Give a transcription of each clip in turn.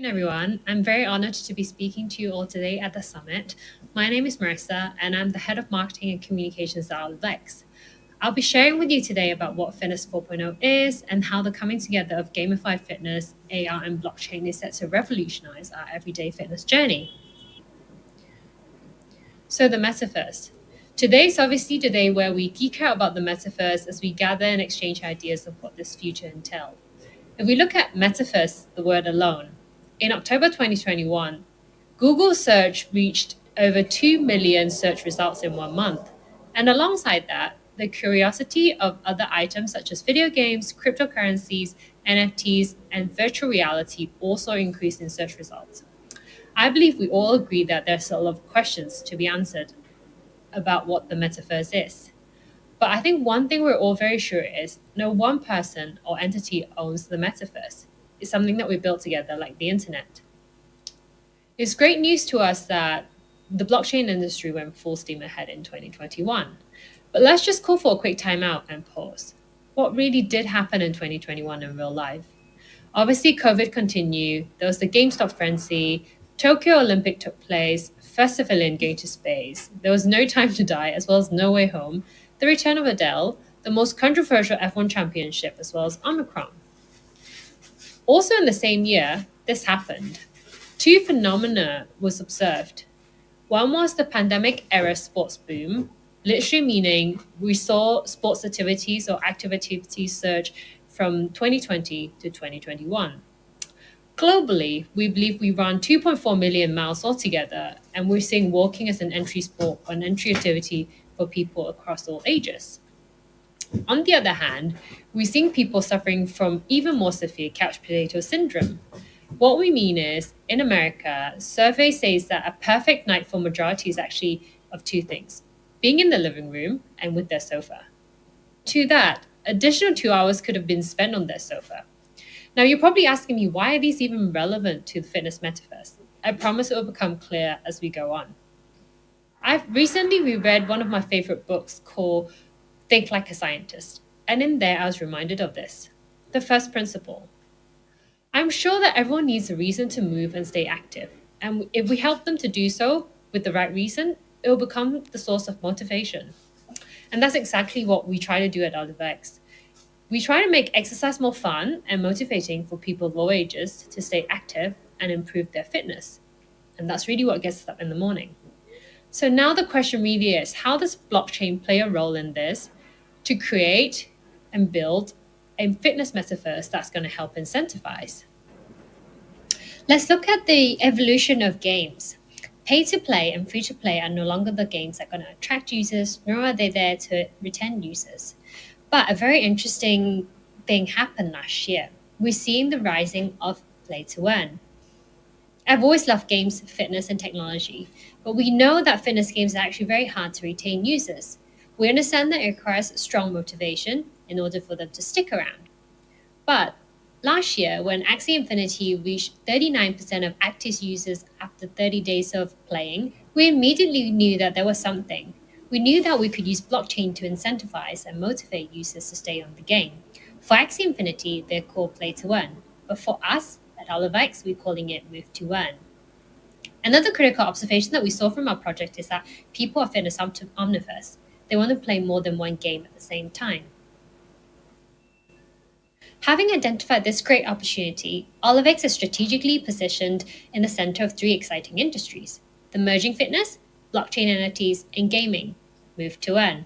everyone. I'm very honored to be speaking to you all today at the summit. My name is Marisa, and I'm the head of marketing and communications at OliveX. I'll be sharing with you today about what Fitness 4.0 is and how the coming together of gamified fitness, AR, and blockchain is set to revolutionize our everyday fitness journey. So, the Metaverse. Today is obviously the day where we geek out about the Metaverse as we gather and exchange ideas of what this future entails. If we look at Metaverse, the word alone, in October 2021, Google search reached over 2 million search results in 1 month. And alongside that, the curiosity of other items such as video games, cryptocurrencies, NFTs, and virtual reality also increased in search results. I believe we all agree that there's a lot of questions to be answered about what the metaverse is. But I think one thing we're all very sure is no one person or entity owns the metaverse. It's something that we built together, like the internet. It's great news to us that the blockchain industry went full steam ahead in 2021. But let's just call for a quick timeout and pause. What really did happen in 2021 in real life? Obviously, COVID continued. There was the GameStop frenzy. Tokyo Olympic took place. First civilian going to space. There was No Time to Die, as well as No Way Home. The return of Adele. The most controversial F1 championship, as well as Omicron. Also in the same year, this happened. Two phenomena was observed. One was the pandemic era sports boom, literally meaning we saw sports activities or active activities surge from 2020 to 2021. Globally, we believe we run 2.4 million miles altogether, and we're seeing walking as an entry sport or an entry activity for people across all ages. On the other hand, we're seeing people suffering from even more severe couch potato syndrome. What we mean is, in America, survey says that a perfect night for majority is actually of two things: being in the living room and with their sofa. To that, additional 2 hours could have been spent on their sofa. Now, you're probably asking me, why are these even relevant to the fitness metaverse? I promise it will become clear as we go on. I've recently reread one of my favorite books called Think Like a Scientist, and in there I was reminded of this. The first principle. I'm sure that everyone needs a reason to move and stay active. And if we help them to do so with the right reason, it will become the source of motivation. And that's exactly what we try to do at OliveX. We try to make exercise more fun and motivating for people of all ages to stay active and improve their fitness. And that's really what gets us up in the morning. So now the question really is, how does blockchain play a role in this to create and build a fitness metaverse that's going to help incentivize? Let's look at the evolution of games. Pay to play and free to play are no longer the games that are going to attract users, nor are they there to retain users. But a very interesting thing happened last year. We're seeing the rising of play to earn. I've always loved games, fitness, and technology, but we know that fitness games are actually very hard to retain users. We understand that it requires strong motivation in order for them to stick around. But last year, when Axie Infinity reached 39% of active users after 30 days of playing, we immediately knew that there was something. We knew that we could use blockchain to incentivize and motivate users to stay on the game. For Axie Infinity, they're called play to earn, but for us at OliveX, we're calling it move to earn. Another critical observation that we saw from our project is that people are fitness omnivores. They want to play more than one game at the same time. Having identified this great opportunity, OliveX is strategically positioned in the center of three exciting industries: the emerging fitness, blockchain NFTs, and gaming. Move to earn.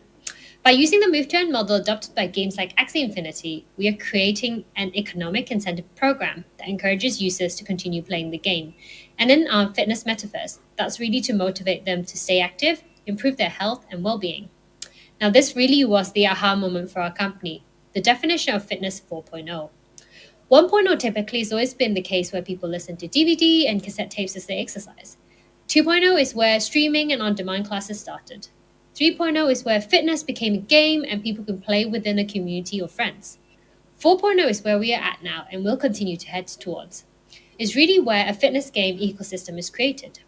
By using the move to earn model adopted by games like Axie Infinity, we are creating an economic incentive program that encourages users to continue playing the game. And in our fitness metaverse, that's really to motivate them to stay active, improve their health and well-being. Now, this really was the aha moment for our company, the definition of fitness 4.0. 1.0 typically has always been the case where people listen to DVD and cassette tapes as they exercise. 2.0 is where streaming and on-demand classes started. 3.0 is where fitness became a game and people can play within a community of friends. 4.0 is where we are at now and will continue to head towards. It's really where a fitness game ecosystem is created.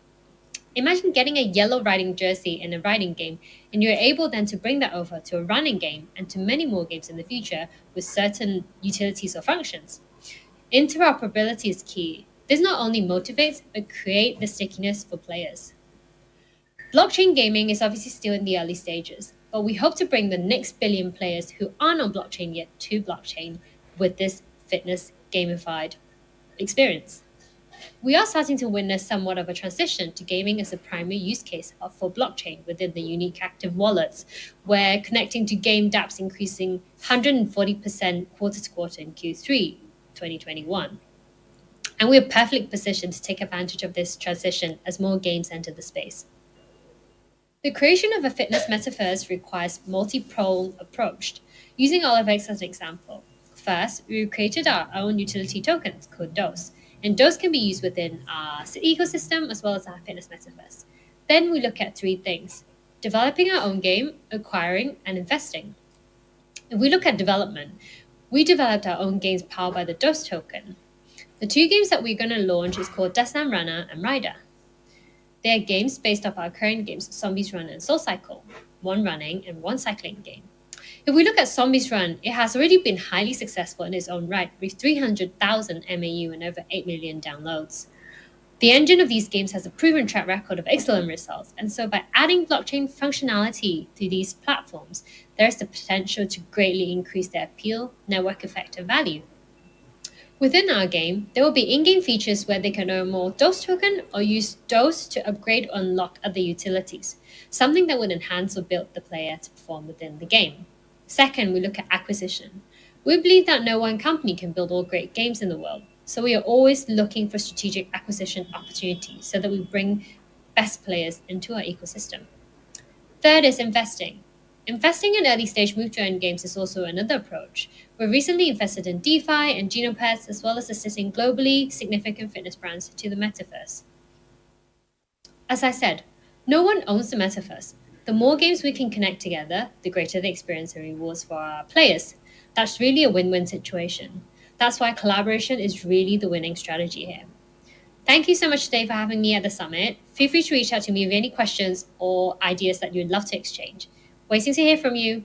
Imagine getting a yellow riding jersey in a riding game, and you're able then to bring that over to a running game and to many more games in the future with certain utilities or functions. Interoperability is key. This not only motivates, but creates the stickiness for players. Blockchain gaming is obviously still in the early stages, but we hope to bring the next billion players who aren't on blockchain yet to blockchain with this fitness gamified experience. We are starting to witness somewhat of a transition to gaming as a primary use case for blockchain within the unique active wallets, where connecting to game dApps increasing 140% quarter to quarter in Q3 2021. And we are perfectly positioned to take advantage of this transition as more games enter the space. The creation of a fitness metaverse requires multi-pronged approach. Using OliveX as an example, first, we created our own utility tokens called DOS, and DOS can be used within our ecosystem as well as our fitness metaverse. Then we look at three things: developing our own game, acquiring, and investing. If we look at development, we developed our own games powered by the DOS token. The two games that we're going to launch is called DUSTLAND Runner and Rider. They are games based off our current games, Zombies Run and Soul Cycle, one running and one cycling game. If we look at Zombies Run, it has already been highly successful in its own right, with 300,000 MAU and over 8 million downloads. The engine of these games has a proven track record of excellent results, and so by adding blockchain functionality to these platforms, there is the potential to greatly increase their appeal, network effect, and value. Within our game, there will be in-game features where they can earn more DOS token or use DOS to upgrade or unlock other utilities, something that would enhance or build the player to perform within the game. Second, we look at acquisition. We believe that no one company can build all great games in the world, so we are always looking for strategic acquisition opportunities so that we bring best players into our ecosystem. Third is investing. Investing in early stage move to earn games is also another approach. We recently invested in DeFi and Genopets, as well as assisting globally significant fitness brands to the metaverse. As I said, no one owns the metaverse. The more games we can connect together, the greater the experience and rewards for our players. That's really a win-win situation. That's why collaboration is really the winning strategy here. Thank you so much today for having me at the summit. Feel free to reach out to me with any questions or ideas that you'd love to exchange. Waiting to hear from you.